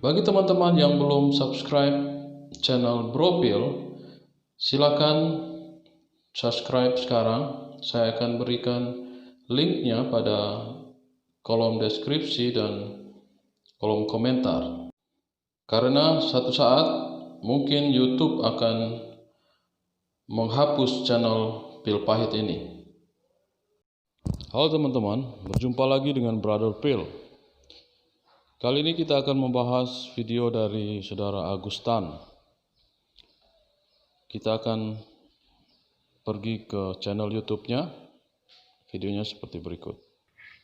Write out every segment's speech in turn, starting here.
Bagi teman-teman yang belum subscribe channel Bropil, silakan subscribe sekarang. Saya akan berikan linknya pada kolom deskripsi dan kolom komentar. Karena suatu saat mungkin YouTube akan menghapus channel Pil Pahit ini. Halo teman-teman, berjumpa lagi dengan Brother Pil. Kali ini kita akan membahas video dari Saudara Agustan. Kita akan pergi ke channel YouTube-nya. Videonya seperti berikut.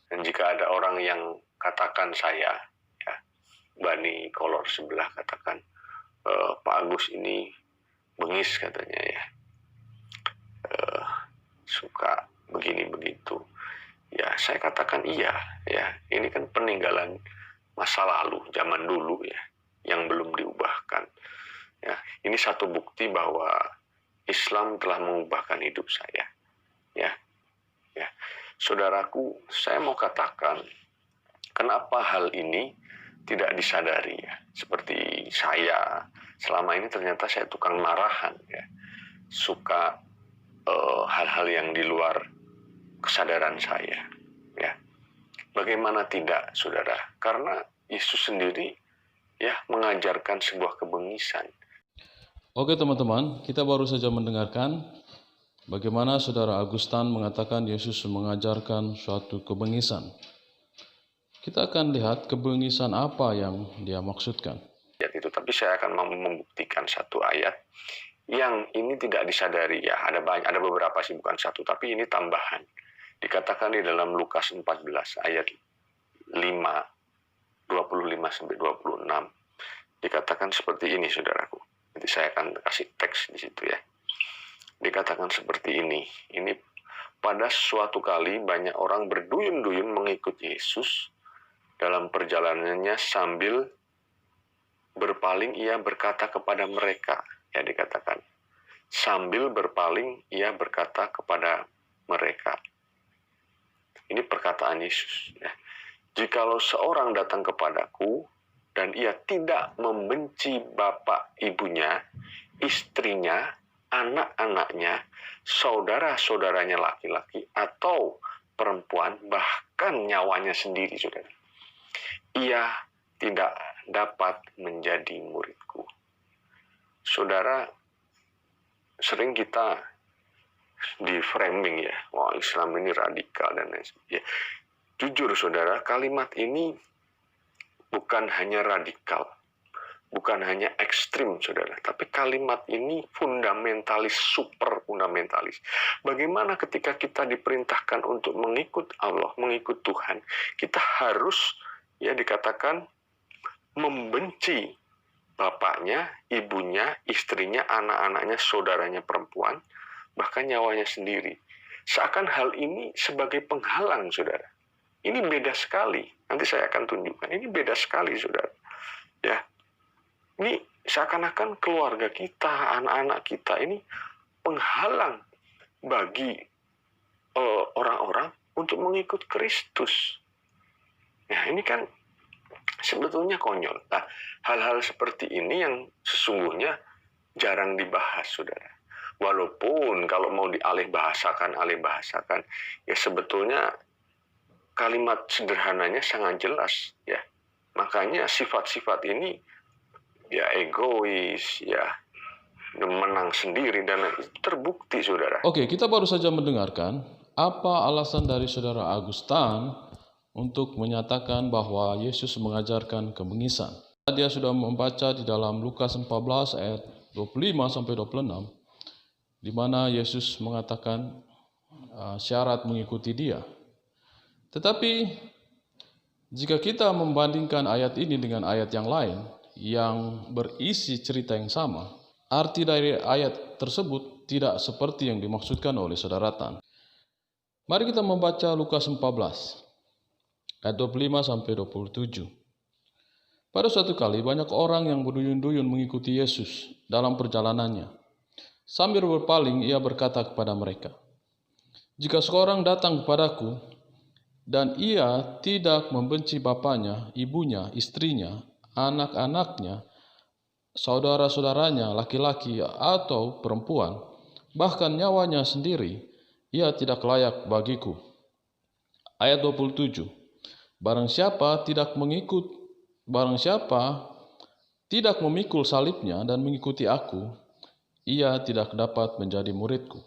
Dan jika ada orang yang katakan saya, ya, Bani kolor sebelah katakan, Pak Agus ini bengis katanya ya, suka begini begitu. Ya saya katakan iya, ya ini kan peninggalan masa lalu, zaman dulu ya, yang belum diubahkan. Ya, ini satu bukti bahwa Islam telah mengubahkan hidup saya. Ya, saudaraku, saya mau katakan, kenapa hal ini tidak disadari ya? Seperti saya, selama ini ternyata saya tukang marahan ya, suka hal-hal yang di luar kesadaran saya. Ya, bagaimana tidak, saudara? Karena Yesus sendiri ya mengajarkan sebuah kebengisan. Oke teman-teman, kita baru saja mendengarkan bagaimana Saudara Agustan mengatakan Yesus mengajarkan suatu kebengisan. Kita akan lihat kebengisan apa yang dia maksudkan. Itu, tapi saya akan membuktikan satu ayat yang ini tidak disadari ya. Ada beberapa sih, bukan satu, tapi ini tambahan. Dikatakan di dalam Lukas 14 ayat 25-26. Dikatakan seperti ini, saudaraku. Nanti saya akan kasih teks di situ ya. Dikatakan seperti ini. Ini pada suatu kali banyak orang berduyun-duyun mengikut Yesus. Dalam perjalanannya sambil berpaling ia berkata kepada mereka. Ya, dikatakan sambil berpaling ia berkata kepada mereka. Ini perkataan Yesus ya. Jikalau seorang datang kepadaku dan ia tidak membenci bapak ibunya, istrinya, anak-anaknya, saudara-saudaranya laki-laki atau perempuan, bahkan nyawanya sendiri, saudara, ia tidak dapat menjadi muridku. Saudara, sering kita di framing ya, wah Islam ini radikal dan lain sebagainya. Jujur saudara, kalimat ini bukan hanya radikal, bukan hanya ekstrim saudara, tapi kalimat ini fundamentalis, super fundamentalis. Bagaimana ketika kita diperintahkan untuk mengikut Allah, mengikut Tuhan, kita harus ya dikatakan membenci bapaknya, ibunya, istrinya, anak-anaknya, saudaranya perempuan, bahkan nyawanya sendiri. Seakan hal ini sebagai penghalang, saudara. Ini beda sekali. Nanti saya akan tunjukkan. Ini beda sekali, saudara. Ya, ini seakan-akan keluarga kita, anak-anak kita ini penghalang bagi orang-orang untuk mengikut Kristus. Nah, ini kan sebetulnya konyol. Nah, hal-hal seperti ini yang sesungguhnya jarang dibahas, saudara. Walaupun kalau mau alih bahasakan, ya sebetulnya kalimat sederhananya sangat jelas, ya. Makanya sifat-sifat ini, ya egois, ya menang sendiri, dan itu terbukti, saudara. Oke, kita baru saja mendengarkan apa alasan dari Saudara Agustan untuk menyatakan bahwa Yesus mengajarkan kebengisan. Dia sudah membaca di dalam Lukas 14 ayat 25-26, di mana Yesus mengatakan syarat mengikuti dia. Tetapi jika kita membandingkan ayat ini dengan ayat yang lain yang berisi cerita yang sama, arti dari ayat tersebut tidak seperti yang dimaksudkan oleh Saudara Tan. Mari kita membaca Lukas 14 ayat 25-27. Pada suatu kali banyak orang yang berduyun-duyun mengikuti Yesus dalam perjalanannya. Sambil berpaling ia berkata kepada mereka, "Jika seorang datang kepadaku dan ia tidak membenci bapaknya, ibunya, istrinya, anak-anaknya, saudara-saudaranya, laki-laki atau perempuan, bahkan nyawanya sendiri, ia tidak layak bagiku. Ayat 27. Barang siapa tidak memikul salibnya dan mengikuti aku, ia tidak dapat menjadi muridku.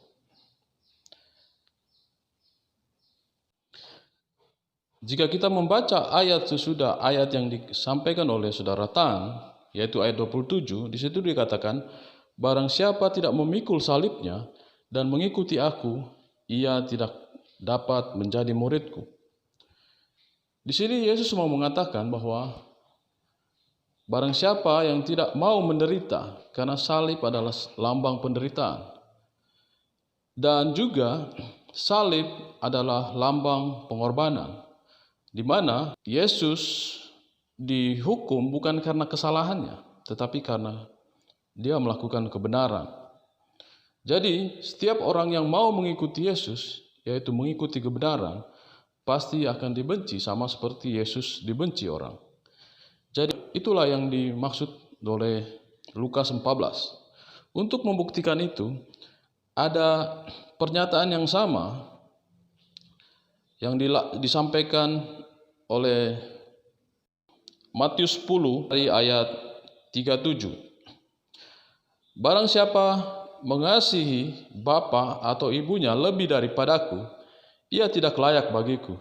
Jika kita membaca ayat sesudah ayat yang disampaikan oleh Saudara Tan, yaitu ayat 27, di situ dikatakan, barang siapa tidak memikul salibnya dan mengikuti aku, ia tidak dapat menjadi muridku. Di sini Yesus mau mengatakan bahwa barang siapa yang tidak mau menderita, karena salib adalah lambang penderitaan. Dan juga salib adalah lambang pengorbanan, di mana Yesus dihukum bukan karena kesalahannya, tetapi karena dia melakukan kebenaran. Jadi, setiap orang yang mau mengikuti Yesus, yaitu mengikuti kebenaran, pasti akan dibenci sama seperti Yesus dibenci orang. Jadi, itulah yang dimaksud oleh Lukas 14. Untuk membuktikan itu, ada pernyataan yang sama yang disampaikan oleh Matius 10 dari ayat 37. Barang siapa mengasihi bapa atau ibunya lebih daripadaku, ia tidak layak bagiku.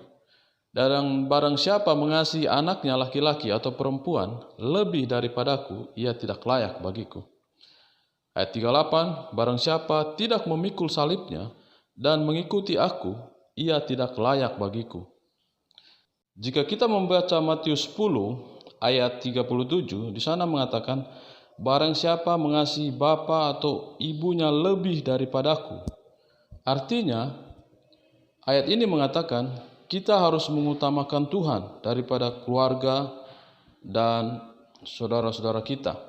Dan barang siapa mengasihi anaknya laki-laki atau perempuan lebih daripadaku, ia tidak layak bagiku. Ayat 38, barang siapa tidak memikul salibnya dan mengikuti aku, ia tidak layak bagiku. Jika kita membaca Matius 10 ayat 37, di sana mengatakan, barang siapa mengasihi bapa atau ibunya lebih daripadaku. Artinya, ayat ini mengatakan kita harus mengutamakan Tuhan daripada keluarga dan saudara-saudara kita.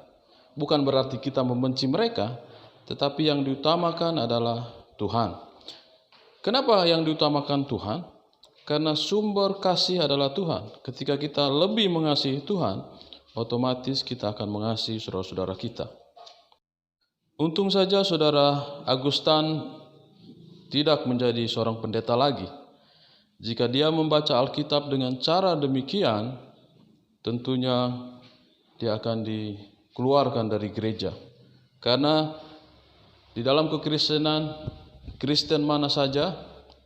Bukan berarti kita membenci mereka, tetapi yang diutamakan adalah Tuhan. Kenapa yang diutamakan Tuhan? Karena sumber kasih adalah Tuhan. Ketika kita lebih mengasihi Tuhan, otomatis kita akan mengasihi saudara-saudara kita. Untung saja Saudara Agustan tidak menjadi seorang pendeta lagi. Jika dia membaca Alkitab dengan cara demikian, tentunya dia akan dikeluarkan dari gereja. Karena di dalam kekristenan, Kristen mana saja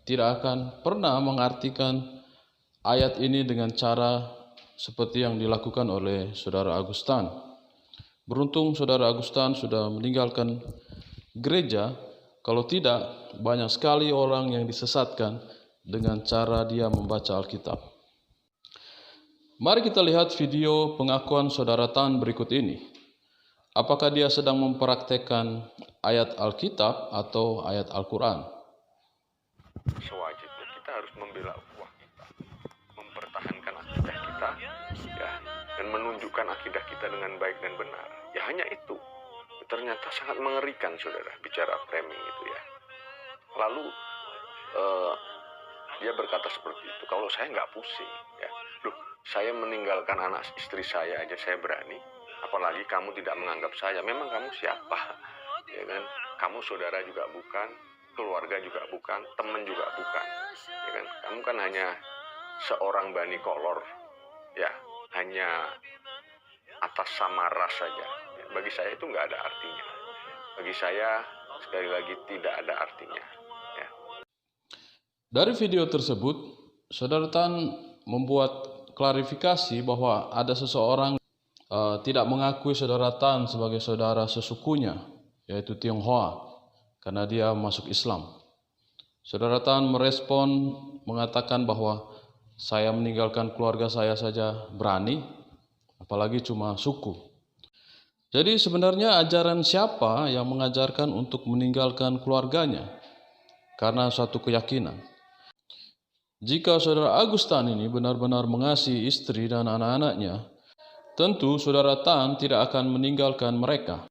tidak akan pernah mengartikan ayat ini dengan cara seperti yang dilakukan oleh Saudara Agustan. Beruntung Saudara Agustan sudah meninggalkan gereja, kalau tidak banyak sekali orang yang disesatkan dengan cara dia membaca Alkitab. Mari kita lihat video pengakuan Saudara Tan berikut ini. Apakah dia sedang mempraktekkan ayat Alkitab atau ayat Al-Quran? Sewajibnya kita harus membela ukhuwah kita, mempertahankan akidah kita, ya, dan menunjukkan akidah kita dengan baik dan benar. Ya hanya itu. Ternyata sangat mengerikan, saudara, bicara framing itu ya. Lalu dia berkata seperti itu. Kalau saya nggak pusing, ya, loh, saya meninggalkan anak istri saya aja saya berani. Apalagi kamu tidak menganggap saya. Memang kamu siapa? Ya kan? Kamu saudara juga bukan, keluarga juga bukan, teman juga bukan. Ya kan? Kamu kan hanya seorang bani kolor, ya, hanya atas sama ras saja. Ya, bagi saya itu nggak ada artinya. Bagi saya sekali lagi tidak ada artinya. Ya. Dari video tersebut, Saudara Tan membuat klarifikasi bahwa ada seseorang tidak mengakui Saudara Tan sebagai saudara sesukunya, yaitu Tionghoa, karena dia masuk Islam. Saudara Tan merespon mengatakan bahwa saya meninggalkan keluarga saya saja berani, apalagi cuma suku. Jadi sebenarnya ajaran siapa yang mengajarkan untuk meninggalkan keluarganya karena suatu keyakinan? Jika Saudara Agustan ini benar-benar mengasihi istri dan anak-anaknya, tentu Saudara Tan tidak akan meninggalkan mereka.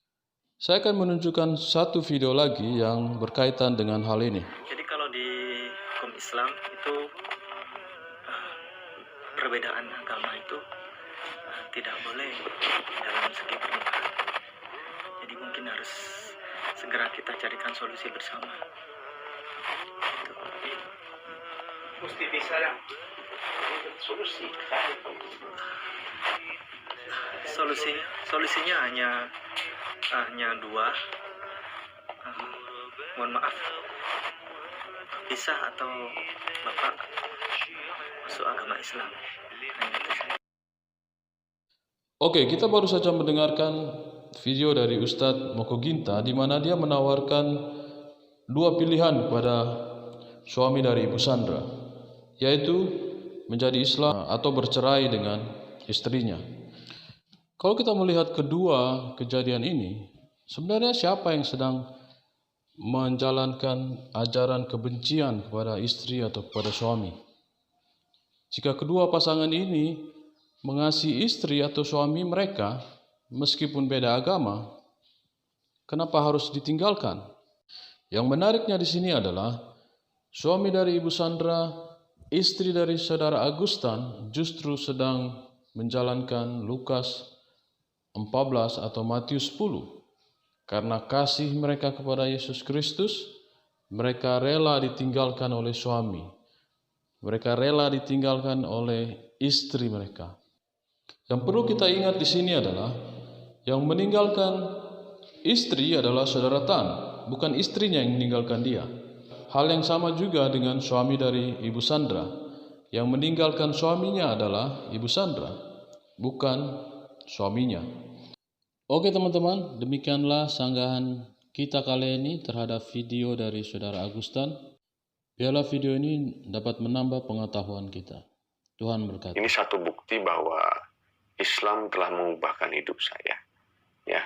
Saya akan menunjukkan satu video lagi yang berkaitan dengan hal ini. Jadi kalau di hukum Islam itu perbedaan agama itu tidak boleh dalam segi pernikahan. Jadi mungkin harus segera kita carikan solusi bersama. Mesti bisa lah. Solusi. Solusinya hanya dua. Mohon maaf, pisah atau bapak masuk agama Islam. Hanya itu saja. Oke, kita baru saja mendengarkan video dari Ustadz Moko Ginta di mana dia menawarkan dua pilihan kepada suami dari Ibu Sandra, yaitu menjadi Islam atau bercerai dengan istrinya. Kalau kita melihat kedua kejadian ini, sebenarnya siapa yang sedang menjalankan ajaran kebencian kepada istri atau kepada suami? Jika kedua pasangan ini mengasihi istri atau suami mereka, meskipun beda agama, kenapa harus ditinggalkan? Yang menariknya di sini adalah suami dari Ibu Sandra, istri dari Saudara Agustan justru sedang menjalankan Lukas 14 atau Matius 10. Karena kasih mereka kepada Yesus Kristus, mereka rela ditinggalkan oleh suami. Mereka rela ditinggalkan oleh istri mereka. Yang perlu kita ingat di sini adalah yang meninggalkan istri adalah saudara Tan, bukan istrinya yang meninggalkan dia. Hal yang sama juga dengan suami dari Ibu Sandra. Yang meninggalkan suaminya adalah Ibu Sandra, bukan suaminya. Oke teman-teman, demikianlah sanggahan kita kali ini terhadap video dari Saudara Agustan. Biarlah video ini dapat menambah pengetahuan kita. Tuhan berkati. Ini satu bukti bahwa Islam telah mengubahkan hidup saya. Ya,